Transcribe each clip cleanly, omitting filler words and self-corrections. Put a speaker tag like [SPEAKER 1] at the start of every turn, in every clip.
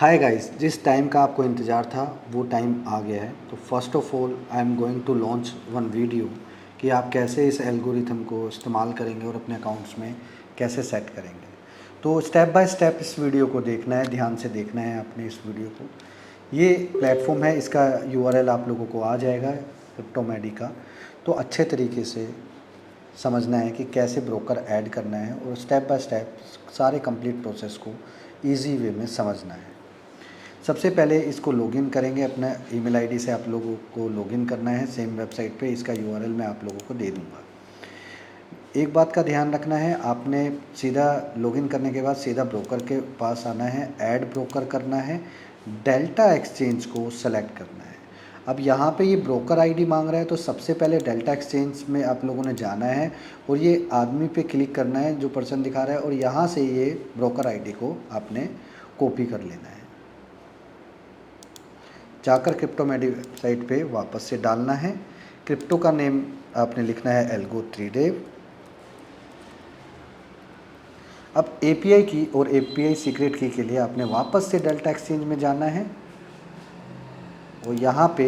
[SPEAKER 1] Hi guys, जिस time का आपको इंतज़ार था वो टाइम आ गया है। तो first of all I am going to launch one video कि आप कैसे इस एल्गोरिथम को इस्तेमाल करेंगे और अपने अकाउंट्स में कैसे सेट करेंगे। तो स्टेप बाय स्टेप इस वीडियो को देखना है, ध्यान से देखना है आपने इस वीडियो को। ये प्लेटफॉर्म है, इसका यूआरएल आप लोगों को आ जाएगा क्रिप्टोमेडी का। तो अच्छे तरीके से समझना है कि कैसे ब्रोकर ऐड करना है और स्टेप बाय स्टेप सारे कंप्लीट प्रोसेस को ईजी वे में समझना है। सबसे पहले इसको लॉगिन करेंगे, अपना ईमेल आईडी से आप लोगों को लॉगिन करना है सेम वेबसाइट पे। इसका यूआरएल मैं आप लोगों को दे दूंगा। एक बात का ध्यान रखना है, आपने सीधा लॉगिन करने के बाद सीधा ब्रोकर के पास आना है, ऐड ब्रोकर करना है, डेल्टा एक्सचेंज को सेलेक्ट करना है। अब यहाँ पे ये ब्रोकर आईडी मांग रहा है, तो सबसे पहले डेल्टा एक्सचेंज में आप लोगों ने जाना है और ये आदमी पे क्लिक करना है जो पर्सन दिखा रहा है, और यहाँ से ये ब्रोकर आईडी को आपने कॉपी कर लेना है। जाकर क्रिप्टोमेडी वेबसाइट पे वापस से डालना है। क्रिप्टो का नेम आपने लिखना है एल्गो त्रिदेव। अब एपीआई की और एपीआई सीक्रेट की के लिए आपने वापस से डेल्टा एक्सचेंज में जाना है और यहाँ पे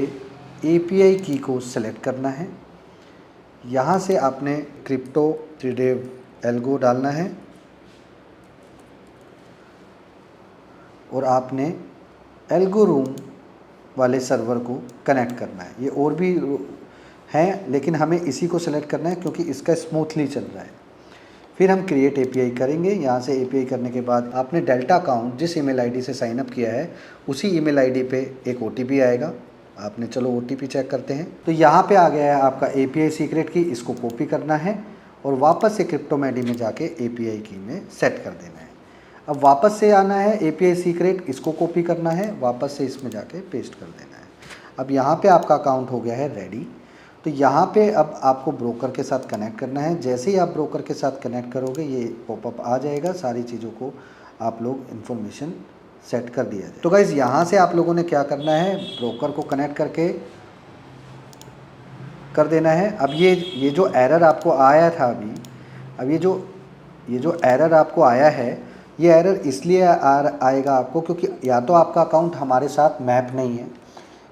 [SPEAKER 1] एपीआई की को सेलेक्ट करना है। यहाँ से आपने क्रिप्टो त्रिदेव एल्गो डालना है और आपने एल्गो रूम वाले सर्वर को कनेक्ट करना है। ये और भी हैं लेकिन हमें इसी को सेलेक्ट करना है क्योंकि इसका स्मूथली चल रहा है। फिर हम क्रिएट एपीआई करेंगे। यहाँ से एपीआई करने के बाद आपने डेल्टा अकाउंट जिस ईमेल आईडी से साइन अप किया है उसी ईमेल आईडी पे एक ओटीपी आएगा। आपने चलो ओटीपी चेक करते हैं। तो यहाँ पे आ गया है आपका एपीआई सीक्रेट की, इसको कॉपी करना है और वापस से क्रिप्टोमेडी में जाके एपीआई की में सेट कर देना है। अब वापस से आना है, एपीआई सीक्रेट इसको कॉपी करना है, वापस से इसमें जाके पेस्ट कर देना है। अब यहाँ पे आपका अकाउंट हो गया है रेडी। तो यहाँ पे अब आपको ब्रोकर के साथ कनेक्ट करना है। जैसे ही आप ब्रोकर के साथ कनेक्ट करोगे ये पॉपअप आ जाएगा, सारी चीज़ों को आप लोग इन्फॉर्मेशन सेट कर दिया जाए। तो गाइज़ यहाँ से आप लोगों ने क्या करना है, ब्रोकर को कनेक्ट करके कर देना है। अब ये जो एरर आपको आया था अभी, अब ये जो एरर आपको आया है, ये एरर इसलिए आएगा आपको क्योंकि या तो आपका अकाउंट हमारे साथ मैप नहीं है,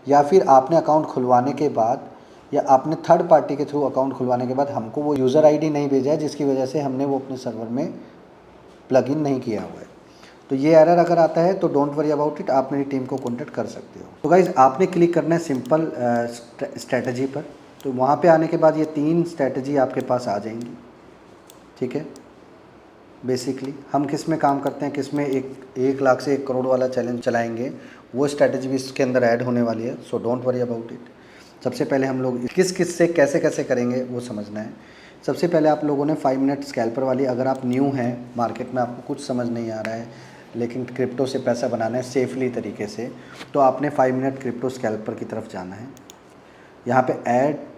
[SPEAKER 1] या फिर आपने अकाउंट खुलवाने के बाद या आपने थर्ड पार्टी के थ्रू अकाउंट खुलवाने के बाद हमको वो यूज़र आईडी नहीं भेजा है, जिसकी वजह से हमने वो अपने सर्वर में प्लगइन नहीं किया हुआ है। तो ये एरर अगर आता है तो डोंट वरी अबाउट इट, आप मेरी टीम को कॉन्टेक्ट कर सकते हो। तो गाइज़ आपने क्लिक करना है सिंपल स्ट्रैटेजी पर। तो वहाँ पर आने के बाद ये 3 स्ट्रैटेजी आपके पास आ जाएंगी, ठीक है। बेसिकली हम किस में काम करते हैं, किस में 1 लाख से 1 करोड़ वाला चैलेंज चलाएंगे, वो स्ट्रैटेजी भी इसके अंदर ऐड होने वाली है। So don't worry about it. सबसे पहले हम लोग किस से कैसे कैसे करेंगे वो समझना है। सबसे पहले आप लोगों ने 5 मिनट स्कैल्पर वाली, अगर आप न्यू हैं मार्केट में, आपको कुछ समझ नहीं आ रहा है लेकिन क्रिप्टो से पैसा बनाना है सेफली तरीके से, तो आपने 5 मिनट क्रिप्टो स्कैल्पर की तरफ जाना है। यहाँ पे ऐड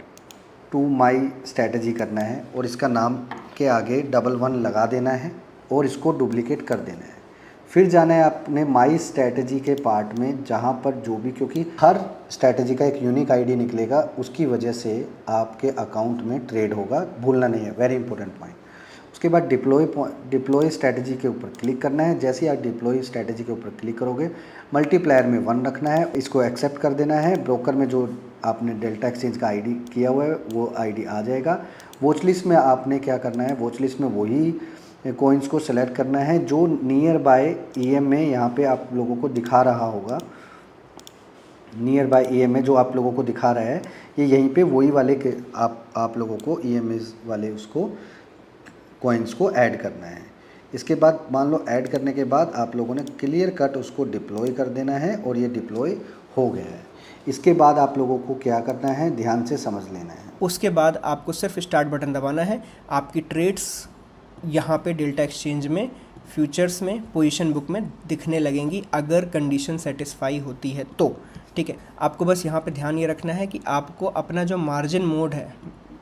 [SPEAKER 1] टू माई स्ट्रैटेजी करना है और इसका नाम के आगे 11 लगा देना है और इसको डुप्लीकेट कर देना है। फिर जाना है आपने माई स्ट्रैटेजी के पार्ट में, जहाँ पर जो भी, क्योंकि हर स्ट्रैटेजी का एक यूनिक आईडी निकलेगा, उसकी वजह से आपके अकाउंट में ट्रेड होगा, भूलना नहीं है, वेरी इंपॉर्टेंट पॉइंट। उसके बाद डिप्लॉय स्ट्रैटेजी के ऊपर क्लिक करना है। जैसे ही आप डिप्लॉय स्ट्रैटेजी के ऊपर क्लिक करोगे, मल्टीप्लायर में 1 रखना है, इसको एक्सेप्ट कर देना है। ब्रोकर में जो आपने डेल्टा एक्सचेंज का आईडी किया हुआ है वो आईडी आ जाएगा। वॉच लिस्ट में आपने क्या करना है, वॉच लिस्ट में वही कॉइन्स को सेलेक्ट करना है जो नियर बाय ईएम में यहाँ पे आप लोगों को दिखा रहा होगा। नियर बाय ईएम में जो आप लोगों को दिखा रहा है, ये यहीं पे वही वाले के आप लोगों को ईएम वाले उसको कॉइन्स को ऐड करना है। इसके बाद मान लो ऐड करने के बाद आप लोगों ने क्लियर कट उसको डिप्लॉय कर देना है और ये डिप्लॉय हो गया है। इसके बाद आप लोगों को क्या करना है, ध्यान से समझ लेना है।
[SPEAKER 2] उसके बाद आपको सिर्फ स्टार्ट बटन दबाना है। आपकी ट्रेड्स यहाँ पे डेल्टा एक्सचेंज में, फ्यूचर्स में, पोजीशन बुक में दिखने लगेंगी अगर कंडीशन सेटिस्फाई होती है तो, ठीक है। आपको बस यहाँ पे ध्यान ये रखना है कि आपको अपना जो मार्जिन मोड है,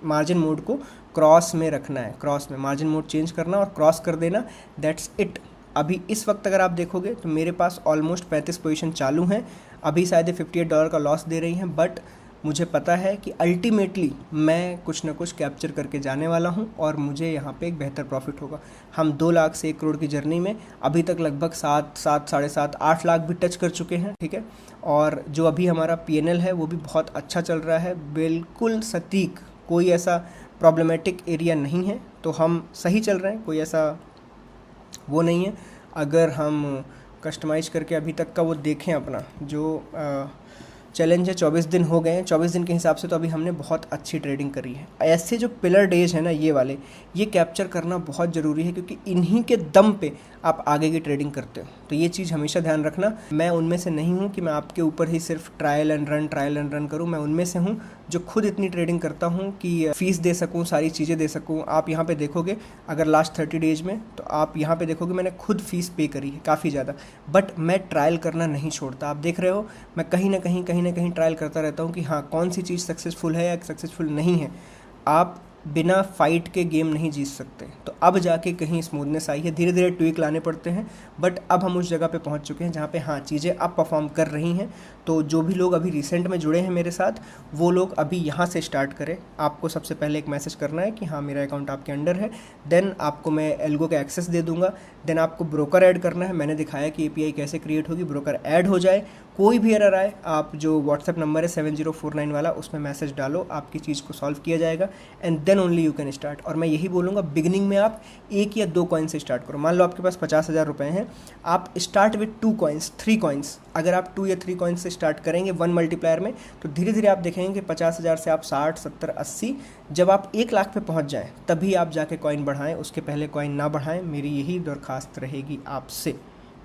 [SPEAKER 2] मार्जिन मोड को क्रॉस में रखना है। क्रॉस में मार्जिन मोड चेंज करना और क्रॉस कर देना, दैट्स इट। अभी इस वक्त अगर आप देखोगे तो मेरे पास ऑलमोस्ट 35 पोजीशन चालू हैं। अभी शायद $58 का लॉस दे रही हैं, बट मुझे पता है कि अल्टीमेटली मैं कुछ ना कुछ कैप्चर करके जाने वाला हूं और मुझे यहाँ पे एक बेहतर प्रॉफिट होगा। हम 2 लाख से 1 करोड़ की जर्नी में अभी तक लगभग 7, 7, 7, 8 लाख भी टच कर चुके हैं, ठीक है। और जो अभी हमारा PNL है वो भी बहुत अच्छा चल रहा है, बिल्कुल सटीक, कोई ऐसा प्रॉब्लमेटिक एरिया नहीं है, तो हम सही चल रहे हैं, कोई ऐसा वो नहीं है। अगर हम कस्टमाइज करके अभी तक का वो देखें, अपना जो चैलेंज है 24 दिन हो गए हैं, 24 दिन के हिसाब से तो अभी हमने बहुत अच्छी ट्रेडिंग करी है। ऐसे जो पिलर डेज है ना, ये वाले, ये कैप्चर करना बहुत ज़रूरी है, क्योंकि इन्हीं के दम पे आप आगे की ट्रेडिंग करते हो। तो ये चीज़ हमेशा ध्यान रखना। मैं उनमें से नहीं हूँ कि मैं आपके ऊपर ही सिर्फ ट्रायल एंड रन करूँ। मैं उनमें से हूँ जो खुद इतनी ट्रेडिंग करता हूँ कि फ़ीस दे सकूँ, सारी चीज़ें दे सकूँ। आप यहाँ पे देखोगे अगर लास्ट 30 डेज में, तो आप यहाँ पे देखोगे मैंने खुद फ़ीस पे करी है काफ़ी ज़्यादा, बट मैं ट्रायल करना नहीं छोड़ता। आप देख रहे हो मैं कहीं ना कहीं ट्रायल करता रहता हूँ कि हाँ, कौन सी चीज़ सक्सेसफुल है या सक्सेसफुल नहीं है। आप बिना फाइट के गेम नहीं जीत सकते। तो अब जाके कहीं स्मूथनेस आई है, धीरे धीरे ट्विक लाने पड़ते हैं, बट अब हम उस जगह पे पहुंच चुके हैं जहाँ पे हाँ, चीज़ें अब परफॉर्म कर रही हैं। तो जो भी लोग अभी रिसेंट में जुड़े हैं मेरे साथ, वो लोग अभी यहाँ से स्टार्ट करें। आपको सबसे पहले एक मैसेज करना है कि हाँ, मेरा अकाउंट आपके अंडर है, देन आपको मैं एल्गो का एक्सेस दे दूंगा। देन आपको ब्रोकर ऐड करना है। मैंने दिखाया कि API कैसे क्रिएट होगी, ब्रोकर ऐड हो जाए। कोई भी एरर आए, आप जो व्हाट्सएप नंबर है 7049 वाला, उसमें मैसेज डालो, आपकी चीज़ को सॉल्व किया जाएगा, and then only you can start. और मैं यही बोलूँगा, बिगिनिंग में आप 1 या 2 कॉइन से स्टार्ट करो। मान लो आपके पास 50,000 रुपये हैं, आप स्टार्ट विथ 2 कॉइन्स, 3 कॉइन्स। अगर आप 2 या 3 कॉइन्स से स्टार्ट करेंगे 1 मल्टीप्लायर में, तो धीरे धीरे आप देखेंगे कि 50,000 से आप 60, 70, 80, जब आप 1 लाख पे पहुंच जाएं, तभी आप जाके कॉइन बढ़ाएं, उसके पहले कॉइन ना बढ़ाएं। मेरी यही दरख्वास्त रहेगी आपसे।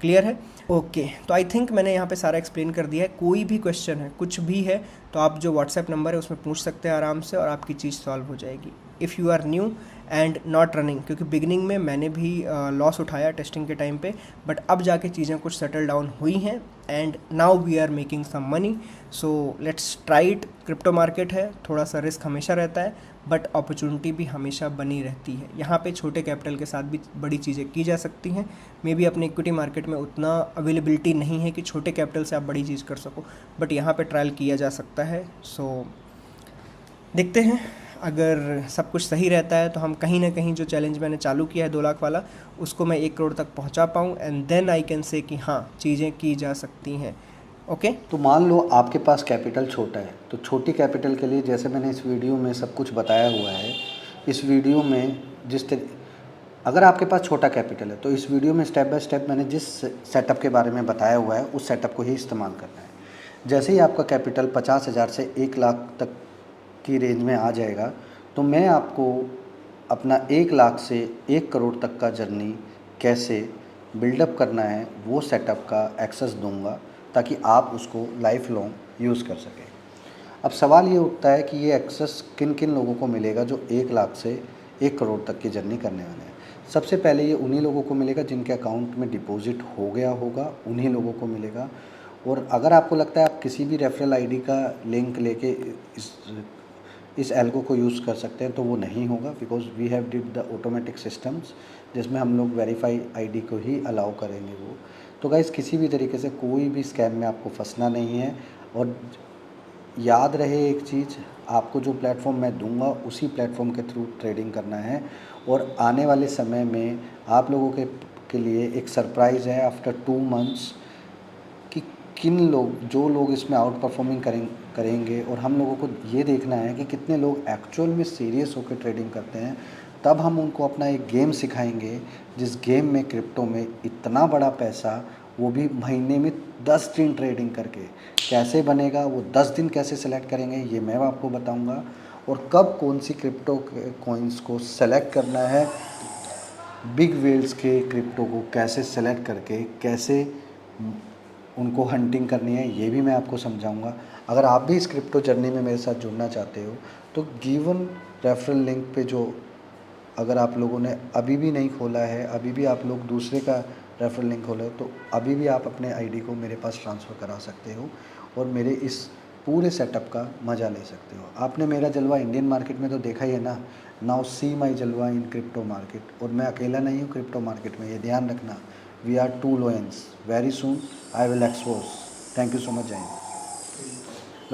[SPEAKER 2] क्लियर है? ओके, तो आई थिंक मैंने यहाँ पे सारा एक्सप्लेन कर दिया है। कोई भी क्वेश्चन है, कुछ भी है, तो आप जो व्हाट्सएप नंबर है उसमें पूछ सकते हैं आराम से, और आपकी चीज़ सॉल्व हो जाएगी। If you are new and not running, क्योंकि बिगिनिंग में मैंने भी लॉस उठाया टेस्टिंग के टाइम पे, बट अब जाके चीज़ें कुछ सेटल डाउन हुई हैं, and now we are making some money. So let's try it. Crypto market है, थोड़ा सा रिस्क हमेशा रहता है, बट अपॉर्चुनिटी भी हमेशा बनी रहती है। यहाँ पे छोटे कैपिटल के साथ भी बड़ी चीज़ें की जा सकती हैं। मे बी अपने इक्विटी मार्केट में उतना अवेलेबिलिटी नहीं है कि छोटे कैपिटल से आप बड़ी चीज़ कर सको, बट यहाँ पे ट्रायल किया जा सकता है। सो देखते हैं, अगर सब कुछ सही रहता है तो हम कहीं ना कहीं जो चैलेंज मैंने चालू किया है 2 लाख वाला, उसको मैं 1 करोड़ तक पहुँचा पाऊँ, and then I can say कि हाँ, चीज़ें की जा सकती हैं। ओके।
[SPEAKER 1] तो मान लो आपके पास कैपिटल छोटा है, तो छोटी कैपिटल के लिए जैसे मैंने इस वीडियो में सब कुछ बताया हुआ है, इस वीडियो में अगर आपके पास छोटा कैपिटल है तो इस वीडियो में स्टेप बाय स्टेप मैंने जिस सेटअप के बारे में बताया हुआ है उस सेटअप को ही इस्तेमाल करना है। जैसे ही आपका कैपिटल 50,000 से 1 लाख तक की रेंज में आ जाएगा, तो मैं आपको अपना 1 लाख से 1 करोड़ तक का जर्नी कैसे बिल्डअप करना है वो सेटअप का एक्सेस दूंगा, ताकि आप उसको लाइफ लॉन्ग यूज़ कर सकें। अब सवाल ये उठता है कि ये एक्सेस किन किन लोगों को मिलेगा जो 1 लाख से 1 करोड़ तक की जर्नी करने वाले हैं। सबसे पहले ये उन्हीं लोगों को मिलेगा जिनके अकाउंट में डिपॉजिट हो गया होगा, उन्हीं लोगों को मिलेगा। और अगर आपको लगता है आप किसी भी रेफरल आईडी का लिंक लेके इस एल्गो को यूज़ कर सकते हैं, तो वो नहीं होगा, because we have did the automatic systems जिसमें हम लोग वेरीफाई आईडी को ही अलाउ करेंगे वो। तो गाइस, किसी भी तरीके से कोई भी स्कैम में आपको फंसना नहीं है। और याद रहे एक चीज़, आपको जो प्लेटफॉर्म मैं दूंगा उसी प्लेटफॉर्म के थ्रू ट्रेडिंग करना है। और आने वाले समय में आप लोगों के लिए एक सरप्राइज़ है आफ्टर 2 मंथ्स कि जो लोग इसमें आउट परफॉर्मिंग करेंगे। और हम लोगों को ये देखना है कि कितने लोग एक्चुअल में सीरियस होकर ट्रेडिंग करते हैं। तब हम उनको अपना एक गेम सिखाएंगे, जिस गेम में क्रिप्टो में इतना बड़ा पैसा, वो भी महीने में 10 दिन ट्रेडिंग करके कैसे बनेगा, वो 10 दिन कैसे सेलेक्ट करेंगे ये मैं आपको बताऊंगा। और कब कौन सी क्रिप्टो कॉइन्स को सेलेक्ट करना है, बिग वेल्स के क्रिप्टो को कैसे सेलेक्ट करके कैसे उनको हंटिंग करनी है, ये भी मैं आपको समझाऊंगा। अगर आप भी इस क्रिप्टो जर्नी में मेरे साथ जुड़ना चाहते हो, तो गिवन रेफरल लिंक पे जो अगर आप लोगों ने अभी भी नहीं खोला है, अभी भी आप लोग दूसरे का रेफरल लिंक खोला, तो अभी भी आप अपने आईडी को मेरे पास ट्रांसफ़र करा सकते हो और मेरे इस पूरे सेटअप का मज़ा ले सकते हो। आपने मेरा जलवा इंडियन मार्केट में तो देखा ही है ना, नाउ सी माई जलवा इन क्रिप्टो मार्केट। और मैं अकेला नहीं हूँ क्रिप्टो मार्केट में, ये ध्यान रखना। We are 2 lions, very soon I will expose. Thank you so much, जय हिंद।